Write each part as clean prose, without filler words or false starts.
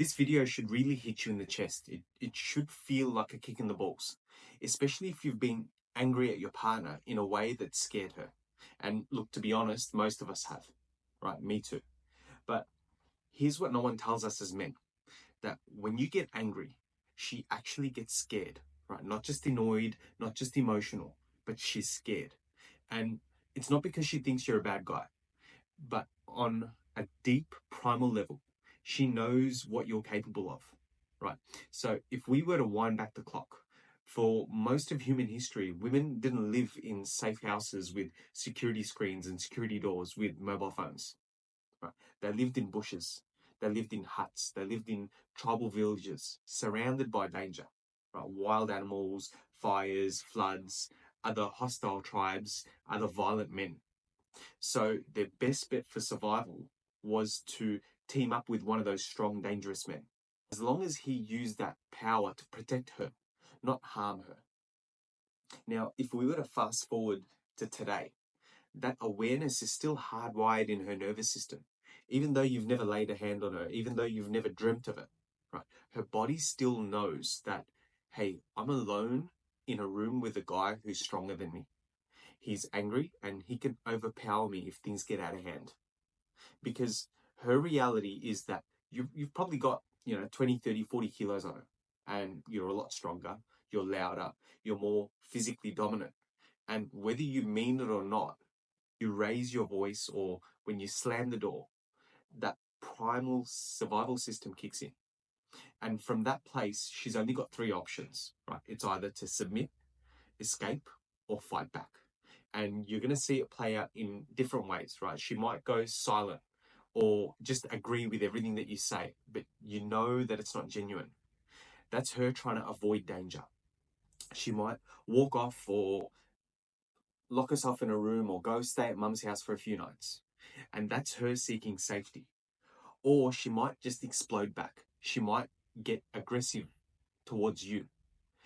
This video should really hit you in the chest. It should feel like a kick in the balls, especially if you've been angry at your partner in a way that scared her. And look, to be honest, most of us have, right? Me too. But here's what no one tells us as men, that when you get angry, she actually gets scared, right? Not just annoyed, not just emotional, but she's scared. And it's not because she thinks you're a bad guy, but on a deep primal level, she knows what you're capable of, right? So if we were to wind back the clock, for most of human history, women didn't live in safe houses with security screens and security doors with mobile phones, right? They lived in bushes, they lived in huts, they lived in tribal villages, surrounded by danger, right? Wild animals, fires, floods, other hostile tribes, other violent men. So their best bet for survival was to team up with one of those strong, dangerous men, as long as he used that power to protect her, not harm her. Now, if we were to fast forward to today, that awareness is still hardwired in her nervous system. Even though you've never laid a hand on her, even though you've never dreamt of it, right? Her body still knows that, hey, I'm alone in a room with a guy who's stronger than me. He's angry and he can overpower me if things get out of hand. Because her reality is that you've probably got, 20, 30, 40 kilos on her, and you're a lot stronger, you're louder, you're more physically dominant. And whether you mean it or not, you raise your voice or when you slam the door, that primal survival system kicks in. And from that place, she's only got three options, right? It's either to submit, escape, or fight back. And you're going to see it play out in different ways, right? She might go silent or just agree with everything that you say, but you know that it's not genuine. That's her trying to avoid danger. She might walk off or lock herself in a room or go stay at mum's house for a few nights. And that's her seeking safety. Or she might just explode back. She might get aggressive towards you.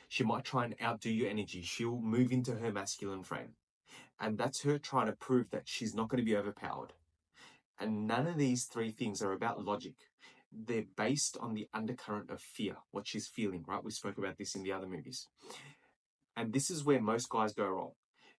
She might try and outdo your energy. She'll move into her masculine frame. And that's her trying to prove that she's not going to be overpowered. And none of these three things are about logic. They're based on the undercurrent of fear, what she's feeling, right? We spoke about this in the other movies. And this is where most guys go wrong,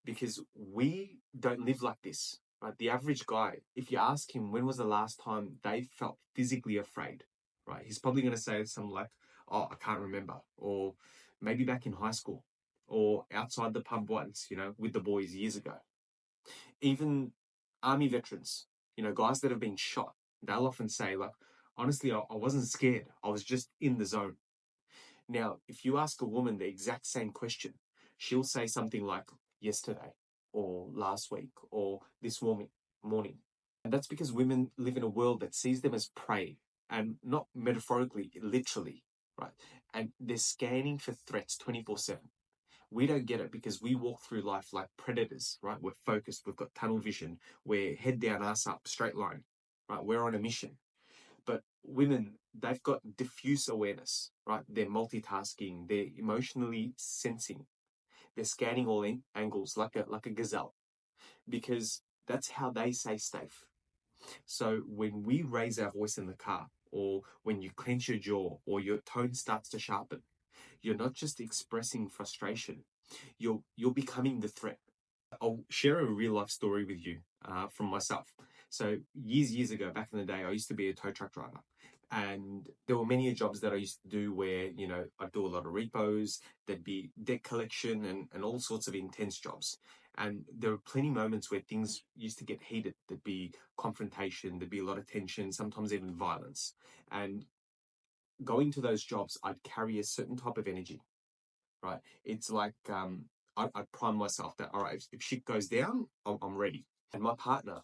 because we don't live like this, right? The average guy, if you ask him when was the last time they felt physically afraid, right? He's probably going to say something like, oh, I can't remember. Or maybe back in high school or outside the pub once, with the boys years ago. Even army veterans, guys that have been shot, they'll often say, like, honestly, I wasn't scared. I was just in the zone. Now, if you ask a woman the exact same question, she'll say something like yesterday or last week or this morning. And that's because women live in a world that sees them as prey, and not metaphorically, literally, right? And they're scanning for threats 24/7. We don't get it because we walk through life like predators, right? We're focused, we've got tunnel vision, we're head down, ass up, straight line, right? We're on a mission. But women, they've got diffuse awareness, right? They're multitasking, they're emotionally sensing, they're scanning all angles like a gazelle, because that's how they stay safe. So when we raise our voice in the car, or when you clench your jaw, or your tone starts to sharpen, you're not just expressing frustration, you're becoming the threat. I'll share a real life story with you from myself. So years ago, back in the day, I used to be a tow truck driver. And there were many jobs that I used to do where, I'd do a lot of repos, there'd be debt collection and all sorts of intense jobs. And there were plenty moments where things used to get heated. There'd be confrontation, there'd be a lot of tension, sometimes even violence. And going to those jobs, I'd carry a certain type of energy, right? It's like I'd prime myself that, all right, if shit goes down, I'm ready. And my partner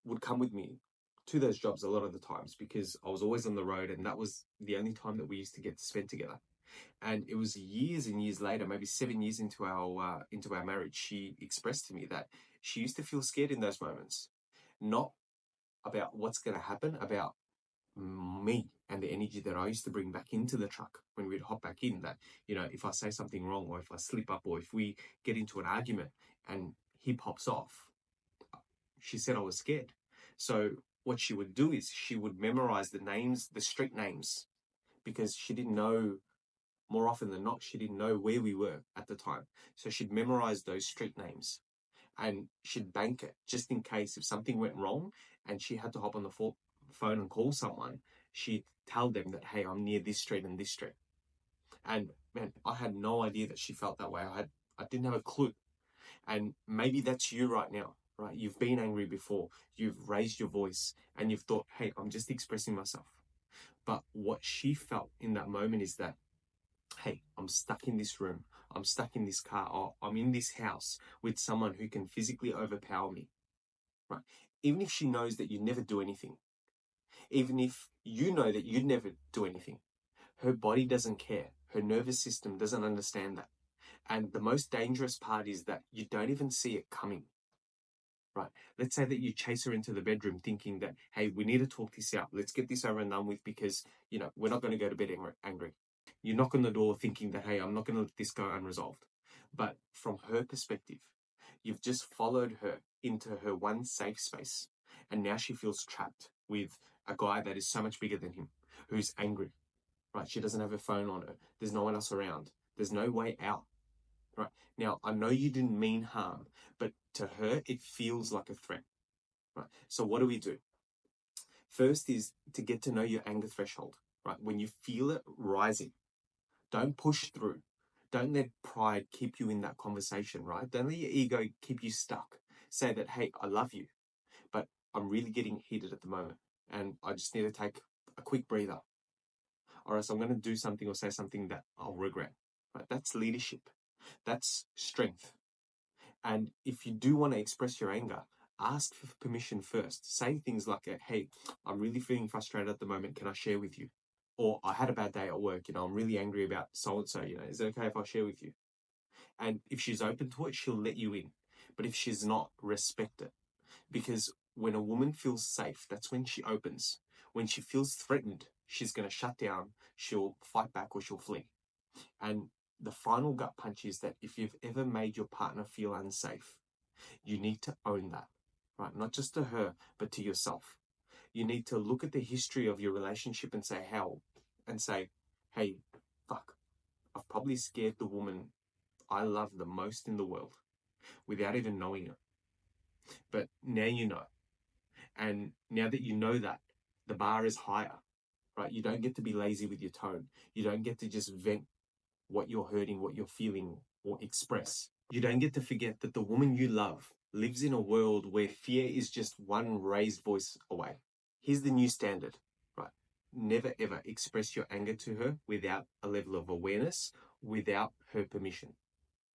would come with me to those jobs a lot of the times because I was always on the road, and that was the only time that we used to get to spend together. And it was years and years later, maybe 7 years into our marriage, she expressed to me that she used to feel scared in those moments, not about what's going to happen, about me and the energy that I used to bring back into the truck when we'd hop back in, that, if I say something wrong, or if I slip up, or if we get into an argument and he pops off, she said I was scared. So what she would do is she would memorize the names, the street names because she didn't know, more often than not, she didn't know where we were at the time. So she'd memorize those street names and she'd bank it just in case if something went wrong and she had to hop on the phone and call someone, she'd tell them that, hey, I'm near this street and this street. And man, I had no idea that she felt that way. I didn't have a clue. And maybe that's you right now, right? You've been angry before, you've raised your voice and you've thought, hey, I'm just expressing myself. But what she felt in that moment is that, hey, I'm stuck in this room, I'm stuck in this car, or I'm in this house with someone who can physically overpower me, right? Even if she knows that you never do anything, even if you know that you'd never do anything, her body doesn't care. Her nervous system doesn't understand that. And the most dangerous part is that you don't even see it coming, right? Let's say that you chase her into the bedroom thinking that, hey, we need to talk this out. Let's get this over and done with because, we're not going to go to bed angry. You knock on the door thinking that, hey, I'm not going to let this go unresolved. But from her perspective, you've just followed her into her one safe space. And now she feels trapped with a guy that is so much bigger than him, who's angry, right? She doesn't have her phone on her. There's no one else around. There's no way out, right? Now, I know you didn't mean harm, but to her, it feels like a threat, right? So what do? First is to get to know your anger threshold, right? When you feel it rising, don't push through. Don't let pride keep you in that conversation, right? Don't let your ego keep you stuck. Say that, hey, I love you, but I'm really getting heated at the moment and I just need to take a quick breather, or else I'm going to do something or say something that I'll regret, right? That's leadership. That's strength. And if you do want to express your anger, ask for permission first. Say things like, hey, I'm really feeling frustrated at the moment. Can I share with you? Or I had a bad day at work, I'm really angry about so-and-so, is it okay if I share with you? And if she's open to it, she'll let you in. But if she's not, respect it. Because when a woman feels safe, that's when she opens. When she feels threatened, she's going to shut down, she'll fight back or she'll flee. And the final gut punch is that if you've ever made your partner feel unsafe, you need to own that, right? Not just to her, but to yourself. You need to look at the history of your relationship and say, hey, fuck, I've probably scared the woman I love the most in the world without even knowing it. But now you know. And now that you know that, the bar is higher, right? You don't get to be lazy with your tone. You don't get to just vent what you're hurting, what you're feeling, or express. You don't get to forget that the woman you love lives in a world where fear is just one raised voice away. Here's the new standard, right? Never ever express your anger to her without a level of awareness, without her permission,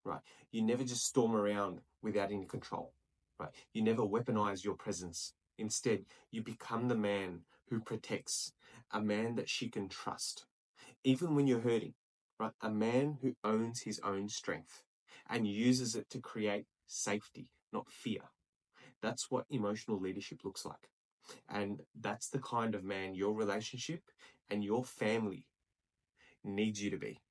right? You never just storm around without any control, right? You never weaponize your presence. Instead, you become the man who protects, a man that she can trust, even when you're hurting, right? A man who owns his own strength and uses it to create safety, not fear. That's what emotional leadership looks like. And that's the kind of man your relationship and your family needs you to be.